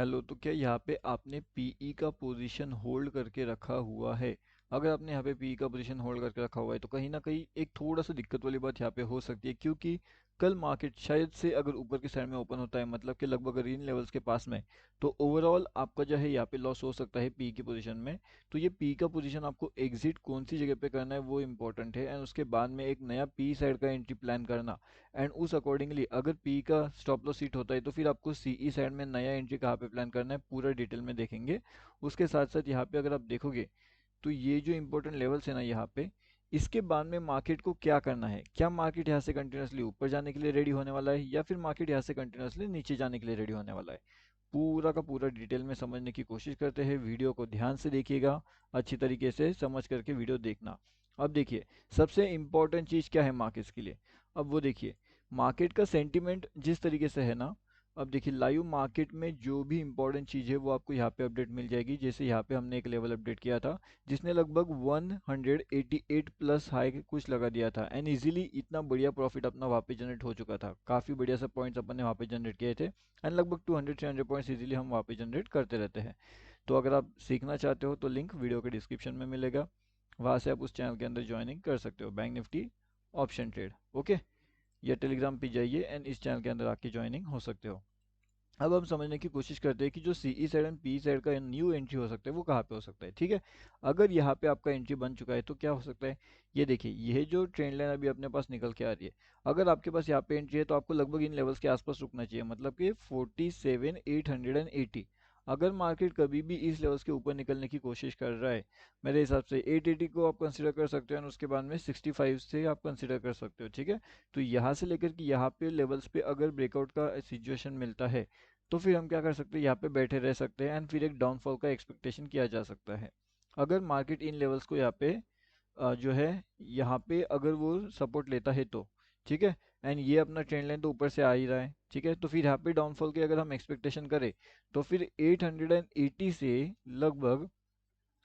Hello, तो क्या यहाँ पे आपने पीई का पोजीशन होल्ड करके रखा हुआ है? अगर आपने यहाँ पे पीई का पोजीशन होल्ड करके रखा हुआ है तो कहीं ना कहीं एक थोड़ा सा दिक्कत वाली बात यहाँ पे हो सकती है, क्योंकि कल मार्केट शायद से अगर ऊपर की साइड में ओपन होता है, मतलब कि लगभग अगर इन लेवल्स के पास में, तो ओवरऑल आपका जो है यहाँ पे लॉस हो सकता है पी की पोजीशन में। तो ये पी का पोजीशन आपको एग्जिट कौन सी जगह पे करना है वो इंपॉर्टेंट है, एंड उसके बाद में एक नया पी साइड का एंट्री प्लान करना। एंड उस अकॉर्डिंगली अगर पी का स्टॉप लॉस हिट होता है तो फिर आपको सीई साइड में नया एंट्री कहाँ पे प्लान करना है पूरा डिटेल में देखेंगे। उसके साथ साथ यहाँ पे अगर आप देखोगे तो ये जो इंपॉर्टेंट लेवल्स है ना यहाँ पे, इसके बाद में मार्केट को क्या करना है, क्या मार्केट यहाँ से कंटिन्यूसली ऊपर जाने के लिए रेडी होने वाला है या फिर मार्केट यहाँ से कंटिन्यूसली नीचे जाने के लिए रेडी होने वाला है। पूरा का पूरा डिटेल में समझने की कोशिश करते हैं। वीडियो को ध्यान से देखिएगा, अच्छी तरीके से समझ करके वीडियो देखना। अब देखिए, सबसे इम्पोर्टेंट चीज़ क्या है मार्केट्स के लिए। अब वो देखिए, मार्केट का सेंटीमेंट जिस तरीके से है ना, अब देखिए लाइव मार्केट में जो भी इंपॉर्टेंट चीज़ है वो आपको यहाँ पे अपडेट मिल जाएगी। जैसे यहाँ पे हमने एक लेवल अपडेट किया था जिसने लगभग 188 प्लस हाई कुछ लगा दिया था, एंड इजीली इतना बढ़िया प्रॉफिट अपना वहाँ पे जनरेट हो चुका था। काफ़ी बढ़िया सा पॉइंट्स अपन ने वहाँ पे जनरेट किए थे, एंड लगभग 200-300 पॉइंट्स इजीली हम वहाँ पे जनरेट करते रहते हैं। तो अगर आप सीखना चाहते हो तो लिंक वीडियो के डिस्क्रिप्शन में मिलेगा, वहाँ से आप उस चैनल के अंदर ज्वाइनिंग कर सकते हो, bank Nifty option trade. Okay, या टेलीग्राम पे जाइए एंड इस चैनल के अंदर आके ज्वाइनिंग हो सकते हो। अब हम समझने की कोशिश करते हैं कि जो CE side and P side का न्यू एंट्री हो सकता है वो कहाँ पे हो सकता है। ठीक है, अगर यहाँ पे आपका एंट्री बन चुका है तो क्या हो सकता है। ये देखिए, यह जो ट्रेंड लाइन अभी अपने पास निकल के आ रही है, अगर आपके पास यहाँ पे एंट्री है तो आपको लगभग इन लेवल्स के आसपास रुकना चाहिए, मतलब कि 47,880। अगर मार्केट कभी भी इस लेवल्स के ऊपर निकलने की कोशिश कर रहा है, मेरे हिसाब से 880 को आप कंसिडर कर सकते हो, और उसके बाद में 65 से आप कंसिडर कर सकते हो। ठीक है, तो यहाँ से लेकर कि यहाँ पे लेवल्स पे अगर ब्रेकआउट का सिचुएशन मिलता है तो फिर हम क्या कर सकते हैं, यहाँ पे बैठे रह सकते हैं, एंड फिर एक डाउनफॉल का एक्सपेक्टेशन किया जा सकता है। अगर मार्केट इन लेवल्स को यहाँ पे जो है यहाँ पे अगर वो सपोर्ट लेता है तो ठीक है, एंड ये अपना ट्रेंड लाइन तो ऊपर से आ ही रहा है। ठीक है, तो फिर यहाँ पे डाउनफॉल की अगर हम एक्सपेक्टेशन करें तो फिर 880 से लगभग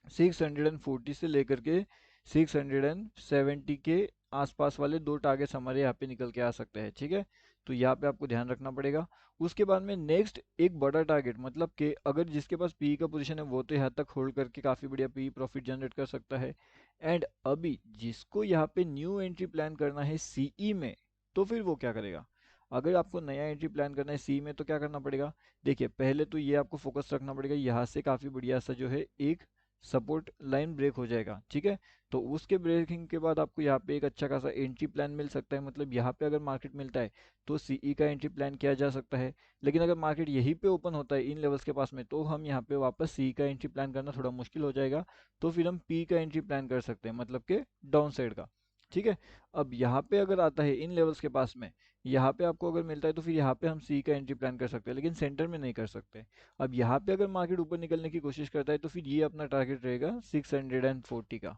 640 से लेकर के 670 के आसपास वाले दो टारगेट्स हमारे यहाँ पे निकल के आ सकते हैं। ठीक है, तो यहाँ पे आपको ध्यान रखना पड़ेगा। उसके बाद में नेक्स्ट एक बड़ा टारगेट, मतलब कि अगर जिसके पास पी का पोजीशन है वो तो यहाँ तक होल्ड करके काफ़ी बढ़िया पी प्रॉफिट जनरेट कर सकता है। एंड अभी जिसको यहाँ पे न्यू एंट्री प्लान करना है सीई में, तो फिर वो क्या करेगा। अगर आपको नया एंट्री प्लान करना है सी में तो क्या करना पड़ेगा। देखिए, पहले तो ये आपको फोकस रखना पड़ेगा, यहाँ से काफ़ी बढ़िया सा जो है एक सपोर्ट लाइन ब्रेक हो जाएगा। ठीक है, तो उसके ब्रेकिंग के बाद आपको यहाँ पे एक अच्छा खासा एंट्री प्लान मिल सकता है, मतलब यहाँ पे अगर मार्केट मिलता है तो सीई का एंट्री प्लान किया जा सकता है। लेकिन अगर मार्केट यहीं पे ओपन होता है इन लेवल्स के पास में, तो हम यहाँ पे वापस सी का एंट्री प्लान करना थोड़ा मुश्किल हो जाएगा। तो फिर हम पी का एंट्री प्लान कर सकते हैं, मतलब कि डाउन साइड का। ठीक है, अब यहाँ पे अगर आता है इन लेवल्स के पास में, यहाँ पे आपको अगर मिलता है तो फिर यहाँ पे हम सी का एंट्री प्लान कर सकते हैं, लेकिन सेंटर में नहीं कर सकते। अब यहाँ पे अगर मार्केट ऊपर निकलने की कोशिश करता है तो फिर ये अपना टारगेट रहेगा 640 का।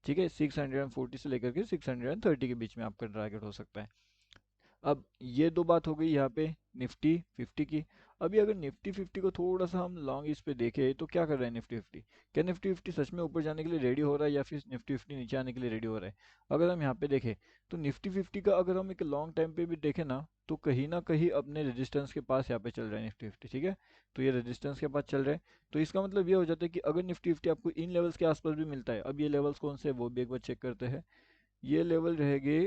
ठीक है, 640 से लेकर के 630 के बीच में आपका टारगेट हो सकता है। अब ये दो बात हो गई यहाँ पे निफ्टी 50 की। अभी अगर निफ्टी 50 को थोड़ा सा हम लॉन्ग इस पे देखें तो क्या कर रहा है निफ्टी 50, क्या निफ्टी 50 सच में ऊपर जाने के लिए रेडी हो रहा है या फिर निफ्टी 50 नीचे आने के लिए रेडी हो रहा है। अगर हम यहाँ पे देखें तो निफ्टी 50 का अगर हम एक लॉन्ग टाइम पे भी देखें ना कहीं अपने रेजिस्टेंस के पास यहाँ पे चल रहा है निफ्टी 50। ठीक है, तो ये रेजिस्टेंस के पास चल रहा है, तो इसका मतलब ये हो जाता है कि अगर निफ्टी 50 आपको इन लेवल्स के आसपास भी मिलता है, अब ये लेवल्स कौन से है वो भी एक बार चेक करते हैं। ये लेवल रहेंगे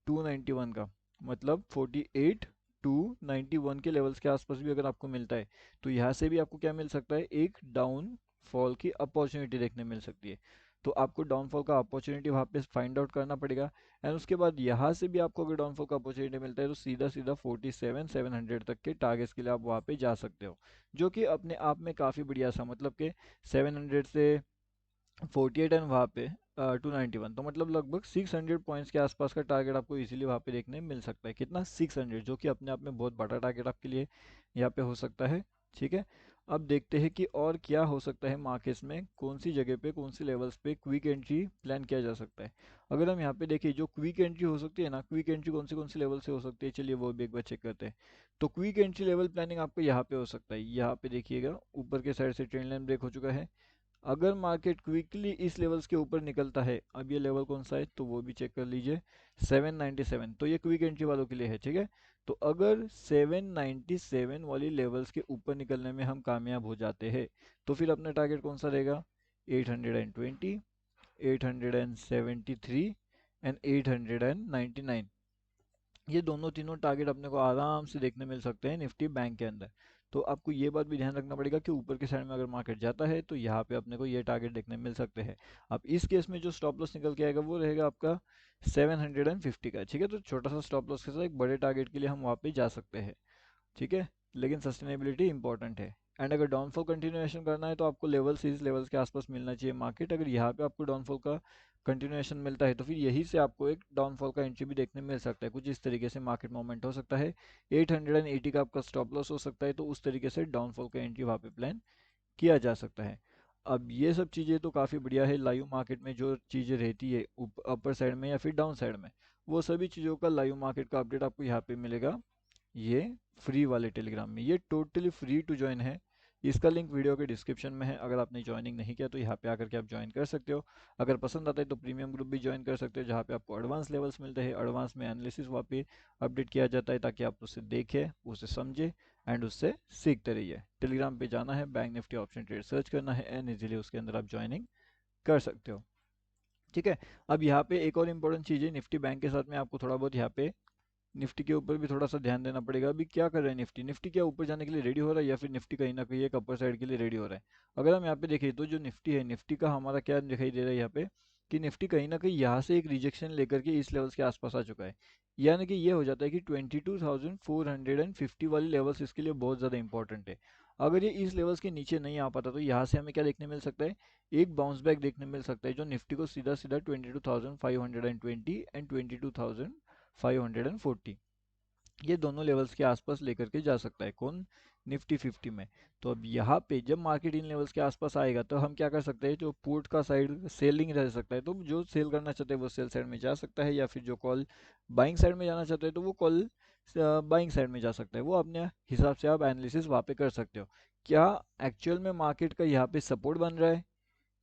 291 का, मतलब 48 टू 91 के लेवल्स के आसपास भी अगर आपको मिलता है तो यहाँ से भी आपको क्या मिल सकता है, एक डाउन फॉल की अपॉर्चुनिटी देखने मिल सकती है। तो आपको डाउनफॉल का अपॉर्चुनिटी वहाँ पे फाइंड आउट करना पड़ेगा, एंड उसके बाद यहाँ से भी आपको अगर डाउनफॉल का अपॉर्चुनिटी मिलता है तो सीधा सीधा 47,700 तक के टारगेट्स के लिए आप वहाँ पे जा सकते हो, जो कि अपने आप में काफ़ी बढ़िया सा, मतलब कि 700 से 48 एंड वहाँ पे 291, तो मतलब लगभग 600 पॉइंट्स के आसपास का टारगेट आपको इजीली वहाँ पे देखने मिल सकता है। कितना, 600, जो कि अपने आप में बहुत बड़ा टारगेट आपके लिए यहाँ पे हो सकता है। ठीक है, अब देखते हैं कि और क्या हो सकता है मार्केट्स में, कौन सी जगह पे कौन सी लेवल्स पे क्विक एंट्री प्लान किया जा सकता है। अगर हम यहाँ पे देखें जो क्विक एंट्री हो सकती है ना, क्विक एंट्री कौन सी लेवल से हो सकती है, चलिए वो भी एक बार चेक करते हैं। तो क्विक एंट्री लेवल प्लानिंग आपको यहाँ पे हो सकता है, यहाँ पे देखिएगा ऊपर के साइड से ट्रेंड लाइन ब्रेक हो चुका है। अगर मार्केट क्विकली इस लेवल्स के ऊपर निकलता है, अब ये लेवल कौन सा है तो वो भी चेक कर लीजिए, 797, तो ये क्विक एंट्री वालों के लिए है। ठीक है, तो अगर 797 वाली लेवल्स के ऊपर निकलने में हम कामयाब हो जाते हैं तो फिर अपना टारगेट कौन सा रहेगा, 820, 873 एंड 899। ये दोनों तीनों टारगेट अपने को आराम से देखने मिल सकते हैं निफ्टी बैंक के अंदर। तो आपको ये बात भी ध्यान रखना पड़ेगा कि ऊपर के साइड में अगर मार्केट जाता है तो यहाँ पे अपने को ये टारगेट देखने मिल सकते हैं। अब इस केस में जो स्टॉप लॉस निकल के आएगा वो रहेगा आपका 750 का, ठीक है। तो छोटा सा स्टॉप लॉस के साथ एक बड़े टारगेट के लिए हम वहाँ पे जा सकते हैं, ठीक है। लेकिन सस्टेनेबिलिटी इंपॉर्टेंट है। एंड अगर डाउनफॉल कंटिन्यूएशन करना है तो आपको लेवल्स इस लेवल्स के आसपास मिलना चाहिए मार्केट। अगर यहाँ पे आपको डाउनफॉल का कंटिन्यूएशन मिलता है तो फिर यही से आपको एक डाउनफॉल का एंट्री भी देखने मिल सकता है। कुछ इस तरीके से मार्केट मूवमेंट हो सकता है। 880 का आपका स्टॉप लॉस हो सकता है, तो उस तरीके से डाउनफॉल का एंट्री वहाँ पे प्लान किया जा सकता है। अब ये सब चीज़ें तो काफ़ी बढ़िया है। लाइव मार्केट में जो चीज़ें रहती है अपर साइड में या फिर डाउन साइड में, वो सभी चीज़ों का लाइव मार्केट का अपडेट आपको यहाँ पे मिलेगा, ये फ्री वाले टेलीग्राम में। ये टोटली फ्री टू ज्वाइन है। इसका लिंक वीडियो के डिस्क्रिप्शन में है। अगर आपने ज्वाइनिंग नहीं किया तो यहाँ पे आकर के आप ज्वाइन कर सकते हो। अगर पसंद आता है तो प्रीमियम ग्रुप भी ज्वाइन कर सकते हो, जहाँ पे आपको एडवांस लेवल्स मिलते हैं। एडवांस में एनालिसिस वहाँ पे अपडेट किया जाता है ताकि आप उसे देखें, उसे समझे एंड उससे सीखते रहिए। टेलीग्राम पे जाना है, bank Nifty option trade search करना है एंड इजीली उसके अंदर आप ज्वाइनिंग कर सकते हो, ठीक है। अब यहाँ पे एक और इम्पोर्टेंट चीज़ है, निफ्टी बैंक के साथ में आपको थोड़ा बहुत यहाँ पे निफ्टी के ऊपर भी थोड़ा सा ध्यान देना पड़ेगा। अभी क्या कर रहा है निफ्टी, निफ्टी क्या ऊपर जाने के लिए रेडी हो रहा है या फिर निफ्टी कहीं ना कहीं एक अपर साइड के लिए रेडी हो रहा है। अगर हम यहाँ पे देखें तो जो निफ्टी है, निफ्टी का हमारा क्या दिखाई दे रहा है यहाँ पे कि निफ्टी कहीं ना कहीं यहाँ से एक रिजेक्शन लेकर के इस लेवल्स के आसपास आ चुका है। यानी कि ये हो जाता है कि 22,450 वाली लेवल्स इसके लिए बहुत ज़्यादा इंपॉर्टेंट है। अगर ये इस लेवल्स के नीचे नहीं आ पाता तो यहाँ से हमें क्या देखने मिल सकता है, एक बाउंस बैक देखने मिल सकता है जो निफ्टी को सीधा सीधा 22,520 एंड 22,540 ये दोनों लेवल्स के आसपास लेकर के जा सकता है। कौन, निफ्टी 50 में। तो अब यहाँ पे जब मार्केट इन लेवल्स के आसपास आएगा तो हम क्या कर सकते हैं, जो पुट का साइड सेलिंग रह सकता है तो जो सेल करना चाहते हैं वो सेल साइड में जा सकता है, या फिर जो कॉल बाइंग साइड में जाना चाहते हैं तो वो कॉल बाइंग साइड में जा सकता है। वो अपने हिसाब से आप एनालिसिस वहाँ पे कर सकते हो। क्या एक्चुअल में मार्केट का यहाँ पे सपोर्ट बन रहा है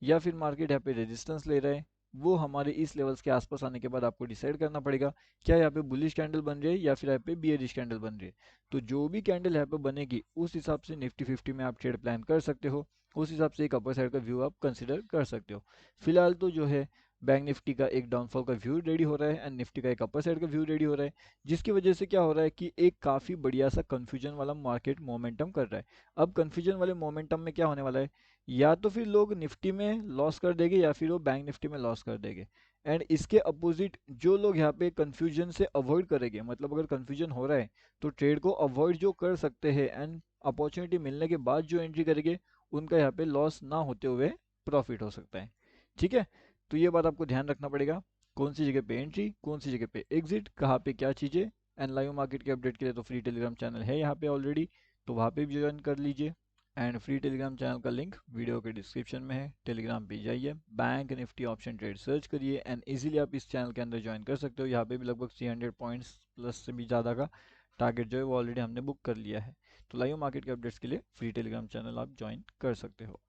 या फिर मार्केट यहाँ पे रेजिस्टेंस ले रहा है, वो हमारे इस लेवल्स के आसपास आने के बाद आपको डिसाइड करना पड़ेगा। क्या यहाँ पे बुलिश कैंडल बन रही है या फिर यहाँ पे बियरिश कैंडल बन रही है। तो जो भी कैंडल यहाँ पे बनेगी उस हिसाब से निफ्टी 50 में आप ट्रेड प्लान कर सकते हो। उस हिसाब से एक अपर साइड का व्यू आप कंसिडर कर सकते हो। फिलहाल तो जो है बैंक निफ्टी का एक डाउनफॉल का व्यू रेडी हो रहा है एंड निफ्टी का एक अपर साइड का व्यू रेडी हो रहा है, जिसकी वजह से क्या हो रहा है कि एक काफ़ी बढ़िया सा कन्फ्यूजन वाला मार्केट मोमेंटम कर रहा है। अब कन्फ्यूजन वाले मोमेंटम में क्या होने वाला है, या तो फिर लोग निफ्टी में लॉस कर देंगे या फिर वो बैंक निफ्टी में लॉस कर देंगे। एंड इसके अपोजिट जो लोग यहाँ पे कंफ्यूजन से अवॉइड करेंगे, मतलब अगर कंफ्यूजन हो रहा है तो ट्रेड को अवॉइड जो कर सकते हैं एंड अपॉर्चुनिटी मिलने के बाद जो एंट्री करेंगे उनका यहाँ पे लॉस ना होते हुए प्रॉफिट हो सकता है, ठीक है। तो ये बात आपको ध्यान रखना पड़ेगा, कौन सी जगह पे एंट्री, कौन सी जगह पे एग्जिट, कहाँ पे क्या चीज़ें। एंड लाइव मार्केट के अपडेट के लिए तो फ्री टेलीग्राम चैनल है यहाँ पे ऑलरेडी, तो वहाँ पे भी ज्वाइन कर लीजिए। एंड फ्री टेलीग्राम चैनल का लिंक वीडियो के डिस्क्रिप्शन में है। टेलीग्राम पे जाइए, bank Nifty option trade search करिए एंड इजीली आप इस चैनल के अंदर ज्वाइन कर सकते हो। यहाँ पे भी लगभग 300 पॉइंट्स प्लस से भी ज़्यादा का टारगेट जो है वो ऑलरेडी हमने बुक कर लिया है। तो लाइव मार्केट के अपडेट्स के लिए फ्री टेलीग्राम चैनल आप ज्वाइन कर सकते हो।